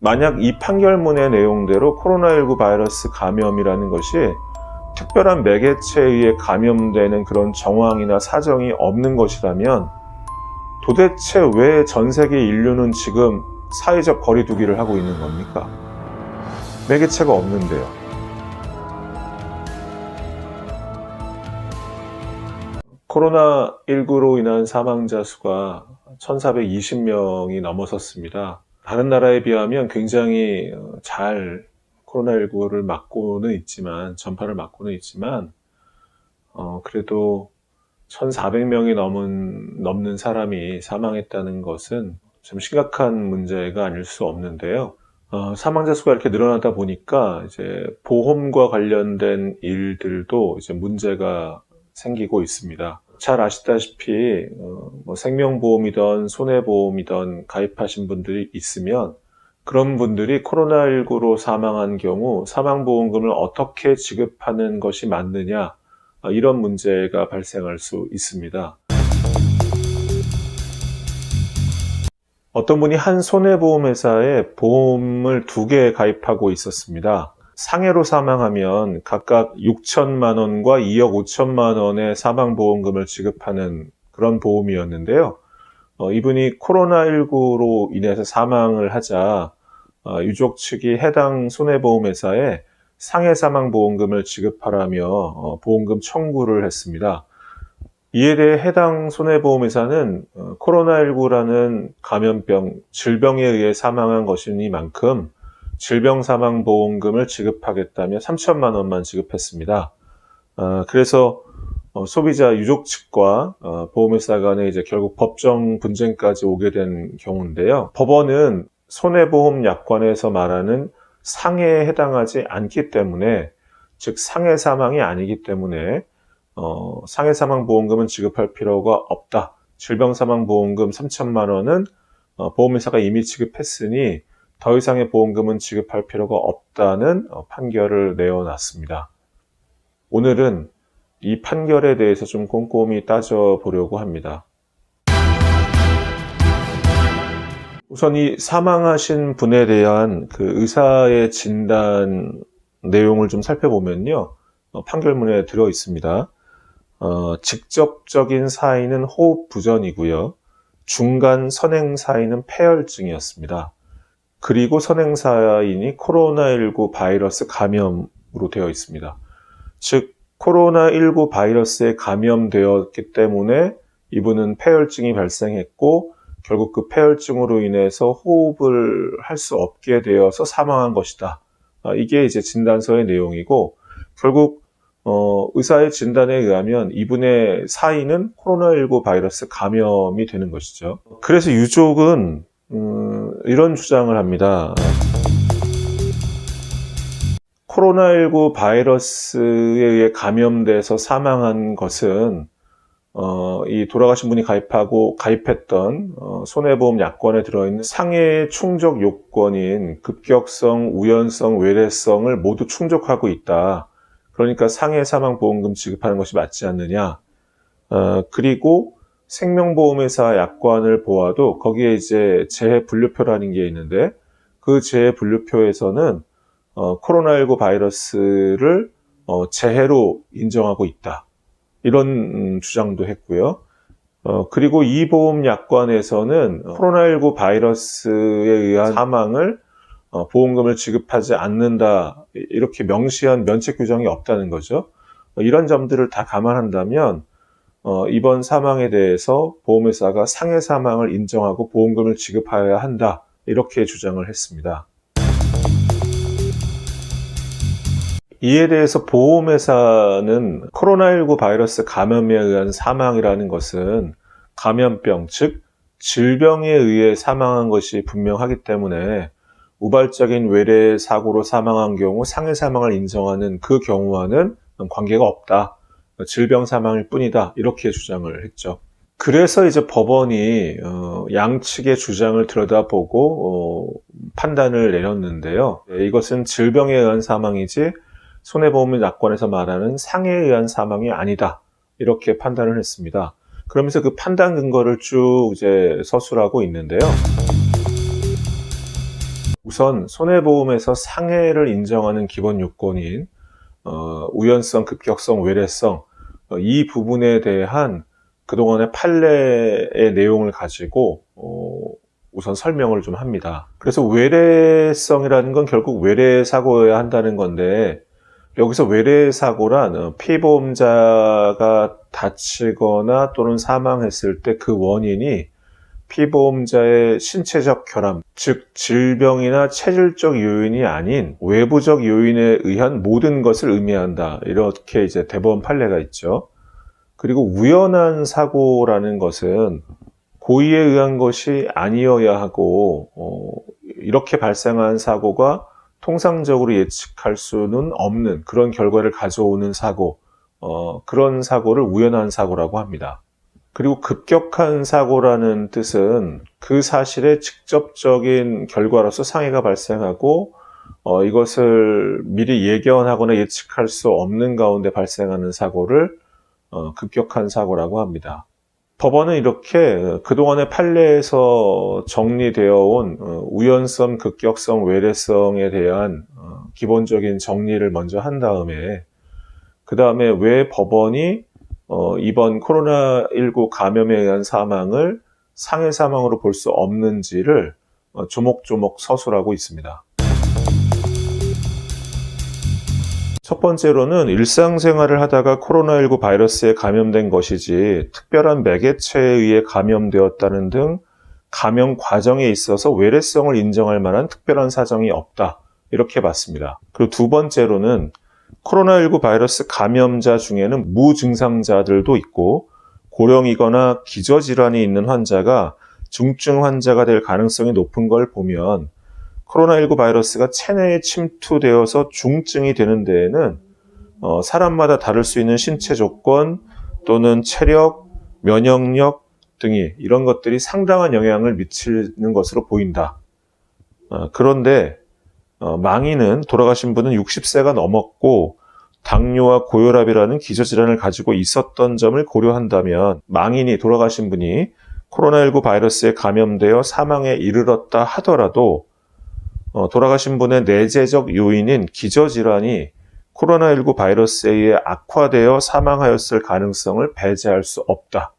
만약 이 판결문의 내용대로 코로나19 바이러스 감염이라는 것이 특별한 매개체에 의해 감염되는 그런 정황이나 사정이 없는 것이라면 도대체 왜 전 세계 인류는 지금 사회적 거리두기를 하고 있는 겁니까? 매개체가 없는데요. 코로나19로 인한 사망자 수가 1420명이 넘어섰습니다. 다른 나라에 비하면 굉장히 잘 코로나19를 막고는 있지만, 전파를 막고는 있지만, 그래도 1400명이 넘는 사람이 사망했다는 것은 좀 심각한 문제가 아닐 수 없는데요. 사망자 수가 이렇게 늘어나다 보니까 이제 보험과 관련된 일들도 이제 문제가 생기고 있습니다. 잘 아시다시피 생명보험이든 손해보험이든 가입하신 분들이 있으면 그런 분들이 코로나19로 사망한 경우 사망보험금을 어떻게 지급하는 것이 맞느냐, 이런 문제가 발생할 수 있습니다. 어떤 분이 한 손해보험회사에 보험을 2개 가입하고 있었습니다. 상해로 사망하면 각각 6천만 원과 2억 5천만 원의 사망보험금을 지급하는 그런 보험이었는데요. 이분이 코로나19로 인해서 사망을 하자 유족 측이 해당 손해보험회사에 상해 사망보험금을 지급하라며 보험금 청구를 했습니다. 이에 대해 해당 손해보험회사는 코로나19라는 감염병, 질병에 의해 사망한 것이니만큼 질병사망보험금을 지급하겠다며 3천만 원만 지급했습니다. 그래서 소비자 유족 측과 보험회사 간에 이제 결국 법정 분쟁까지 오게 된 경우인데요. 법원은 손해보험 약관에서 말하는 상해에 해당하지 않기 때문에, 즉 상해 사망이 아니기 때문에 상해 사망보험금은 지급할 필요가 없다. 질병사망보험금 3천만 원은 보험회사가 이미 지급했으니 더 이상의 보험금은 지급할 필요가 없다는 판결을 내어놨습니다. 오늘은 이 판결에 대해서 좀 꼼꼼히 따져보려고 합니다. 우선 이 사망하신 분에 대한 그 의사의 진단 내용을 좀 살펴보면요. 판결문에 들어 있습니다. 직접적인 사인은 호흡 부전이고요. 중간 선행 사인은 폐혈증이었습니다. 그리고 선행 사인이 코로나19 바이러스 감염으로 되어 있습니다. 즉 코로나19 바이러스에 감염되었기 때문에 이분은 폐혈증이 발생했고 결국 그 폐혈증으로 인해서 호흡을 할 수 없게 되어서 사망한 것이다. 이게 이제 진단서의 내용이고, 결국 의사의 진단에 의하면 이분의 사인은 코로나19 바이러스 감염이 되는 것이죠. 그래서 유족은 이런 주장을 합니다. 코로나19 바이러스에 의해 감염돼서 사망한 것은 이 돌아가신 분이 가입했던 손해보험 약관에 들어있는 상해 충족 요건인 급격성, 우연성, 외래성을 모두 충족하고 있다. 그러니까 상해 사망보험금 지급하는 것이 맞지 않느냐. 그리고 생명보험회사 약관을 보아도 거기에 이제 재해분류표라는 게 있는데, 그 재해분류표에서는 코로나19 바이러스를 재해로 인정하고 있다. 이런 주장도 했고요. 그리고 이 보험 약관에서는 코로나19 바이러스에 의한 사망을 보험금을 지급하지 않는다, 이렇게 명시한 면책 규정이 없다는 거죠. 이런 점들을 다 감안한다면 이번 사망에 대해서 보험회사가 상해 사망을 인정하고 보험금을 지급해야 한다, 이렇게 주장을 했습니다. 이에 대해서 보험회사는 코로나19 바이러스 감염에 의한 사망이라는 것은 감염병, 즉 질병에 의해 사망한 것이 분명하기 때문에 우발적인 외래 사고로 사망한 경우 상해 사망을 인정하는 그 경우와는 관계가 없다. 질병 사망일 뿐이다. 이렇게 주장을 했죠. 그래서 이제 법원이 양측의 주장을 들여다보고 판단을 내렸는데요. 이것은 질병에 의한 사망이지 손해보험 약관에서 말하는 상해에 의한 사망이 아니다, 이렇게 판단을 했습니다. 그러면서 그 판단 근거를 쭉 이제 서술하고 있는데요. 우선 손해보험에서 상해를 인정하는 기본 요건인 우연성, 급격성, 외래성 이 부분에 대한 그동안의 판례의 내용을 가지고 우선 설명을 좀 합니다. 그래서 외래성이라는 건 결국 외래사고여야 한다는 건데, 여기서 외래사고란 피보험자가 다치거나 또는 사망했을 때 그 원인이 피보험자의 신체적 결함, 즉 질병이나 체질적 요인이 아닌 외부적 요인에 의한 모든 것을 의미한다. 이렇게 이제 대법원 판례가 있죠. 그리고 우연한 사고라는 것은 고의에 의한 것이 아니어야 하고 이렇게 발생한 사고가 통상적으로 예측할 수는 없는 그런 결과를 가져오는 사고, 그런 사고를 우연한 사고라고 합니다. 그리고 급격한 사고라는 뜻은 그 사실의 직접적인 결과로서 상해가 발생하고 이것을 미리 예견하거나 예측할 수 없는 가운데 발생하는 사고를 급격한 사고라고 합니다. 법원은 이렇게 그동안의 판례에서 정리되어 온 우연성, 급격성, 외래성에 대한 기본적인 정리를 먼저 한 다음에 그 다음에 왜 법원이 이번 코로나19 감염에 의한 사망을 상해 사망으로 볼 수 없는지를 조목조목 서술하고 있습니다. 첫 번째로는 일상생활을 하다가 코로나19 바이러스에 감염된 것이지 특별한 매개체에 의해 감염되었다는 등 감염 과정에 있어서 외래성을 인정할 만한 특별한 사정이 없다. 이렇게 봤습니다. 그리고 두 번째로는 코로나19 바이러스 감염자 중에는 무증상자들도 있고 고령이거나 기저질환이 있는 환자가 중증 환자가 될 가능성이 높은 걸 보면 코로나19 바이러스가 체내에 침투되어서 중증이 되는 데에는 사람마다 다를 수 있는 신체 조건 또는 체력, 면역력 등이 이런 것들이 상당한 영향을 미치는 것으로 보인다. 그런데 망인은 돌아가신 분은 60세가 넘었고 당뇨와 고혈압이라는 기저질환을 가지고 있었던 점을 고려한다면 망인이 돌아가신 분이 코로나19 바이러스에 감염되어 사망에 이르렀다 하더라도 돌아가신 분의 내재적 요인인 기저질환이 코로나19 바이러스에 의해 악화되어 사망하였을 가능성을 배제할 수 없다.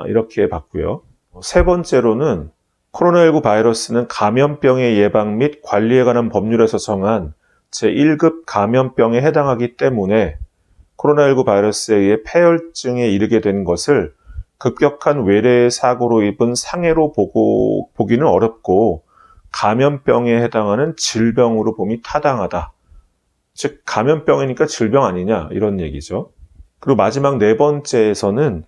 이렇게 봤고요. 세 번째로는 코로나19 바이러스는 감염병의 예방 및 관리에 관한 법률에서 정한 제1급 감염병에 해당하기 때문에 코로나19 바이러스에 의해 폐혈증에 이르게 된 것을 급격한 외래 사고로 입은 상해로 보기는 어렵고 감염병에 해당하는 질병으로 봄이 타당하다. 즉 감염병이니까 질병 아니냐 이런 얘기죠. 그리고 마지막 네 번째에서는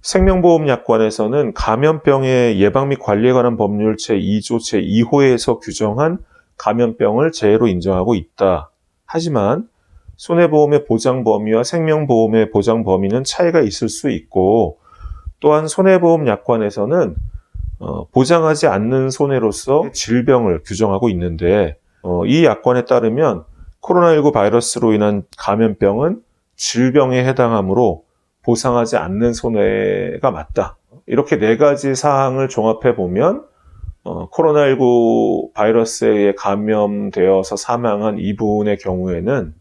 생명보험약관에서는 감염병의 예방 및 관리에 관한 법률 제2조 제2호에서 규정한 감염병을 재해로 인정하고 있다. 하지만 손해보험의 보장 범위와 생명보험의 보장 범위는 차이가 있을 수 있고 또한 손해보험약관에서는 보장하지 않는 손해로서 질병을 규정하고 있는데 이 약관에 따르면 코로나19 바이러스로 인한 감염병은 질병에 해당하므로 보상하지 않는 손해가 맞다. 이렇게 네 가지 사항을 종합해 보면 코로나19 바이러스에 의해 감염되어서 사망한 이분의 경우에는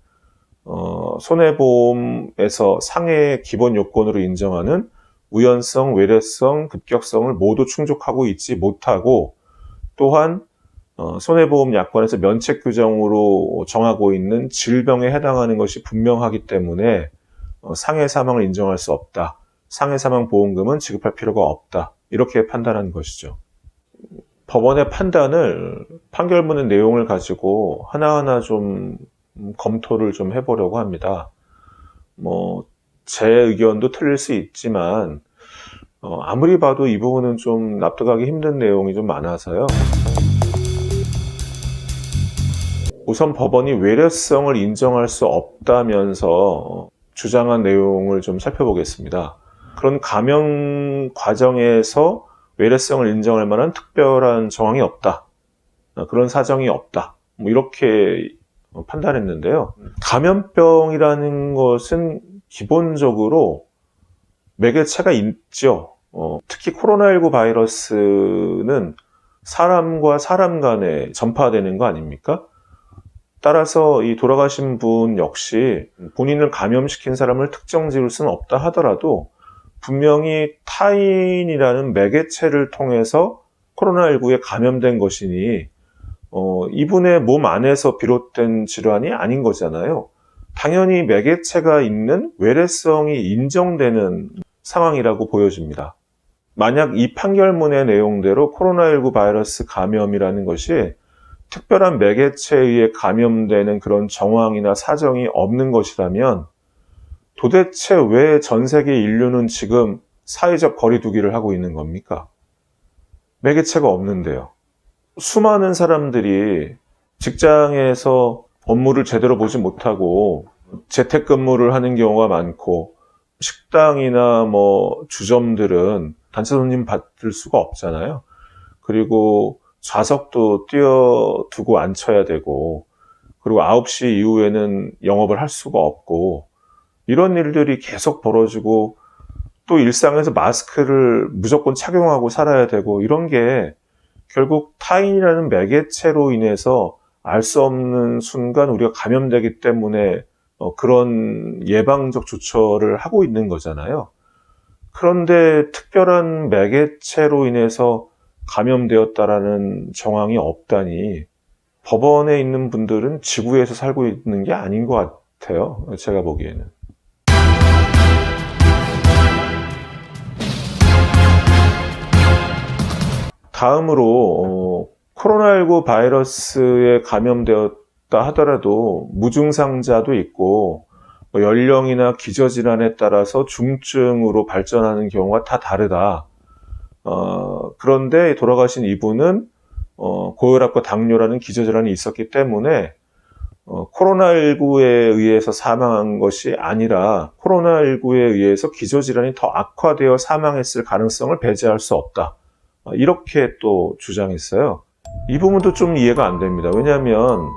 손해보험에서 상해의 기본 요건으로 인정하는 우연성, 외래성, 급격성을 모두 충족하고 있지 못하고 또한 손해보험 약관에서 면책 규정으로 정하고 있는 질병에 해당하는 것이 분명하기 때문에 상해 사망을 인정할 수 없다. 상해 사망 보험금은 지급할 필요가 없다. 이렇게 판단한 것이죠. 법원의 판결문의 내용을 가지고 하나하나 좀 검토를 좀 해보려고 합니다. 제 의견도 틀릴 수 있지만 아무리 봐도 이 부분은 좀 납득하기 힘든 내용이 좀 많아서요. 우선 법원이 외래성을 인정할 수 없다면서 주장한 내용을 좀 살펴보겠습니다. 그런 감염 과정에서 외래성을 인정할 만한 특별한 정황이 없다. 그런 사정이 없다. 이렇게 판단했는데요. 감염병이라는 것은 기본적으로 매개체가 있죠. 특히 코로나19 바이러스는 사람과 사람 간에 전파되는 거 아닙니까? 따라서 이 돌아가신 분 역시 본인을 감염시킨 사람을 특정 지을 수는 없다 하더라도 분명히 타인이라는 매개체를 통해서 코로나19에 감염된 것이니 이분의 몸 안에서 비롯된 질환이 아닌 거잖아요. 당연히 매개체가 있는 외래성이 인정되는 상황이라고 보여집니다. 만약 이 판결문의 내용대로 코로나19 바이러스 감염이라는 것이 특별한 매개체에 의해 감염되는 그런 정황이나 사정이 없는 것이라면 도대체 왜 전 세계 인류는 지금 사회적 거리두기를 하고 있는 겁니까? 매개체가 없는데요. 수많은 사람들이 직장에서 업무를 제대로 보지 못하고 재택근무를 하는 경우가 많고 식당이나 주점들은 단체 손님 받을 수가 없잖아요. 그리고 좌석도 띄워두고 앉혀야 되고 그리고 9시 이후에는 영업을 할 수가 없고 이런 일들이 계속 벌어지고 또 일상에서 마스크를 무조건 착용하고 살아야 되고 이런 게 결국 타인이라는 매개체로 인해서 알 수 없는 순간 우리가 감염되기 때문에 그런 예방적 조처를 하고 있는 거잖아요. 그런데 특별한 매개체로 인해서 감염되었다라는 정황이 없다니 법원에 있는 분들은 지구에서 살고 있는 게 아닌 것 같아요. 제가 보기에는. 다음으로 코로나19 바이러스에 감염되었다 하더라도 무증상자도 있고 연령이나 기저질환에 따라서 중증으로 발전하는 경우가 다 다르다. 그런데 돌아가신 이분은 고혈압과 당뇨라는 기저질환이 있었기 때문에 코로나19에 의해서 사망한 것이 아니라 코로나19에 의해서 기저질환이 더 악화되어 사망했을 가능성을 배제할 수 없다. 이렇게 또 주장했어요. 이 부분도 좀 이해가 안 됩니다. 왜냐하면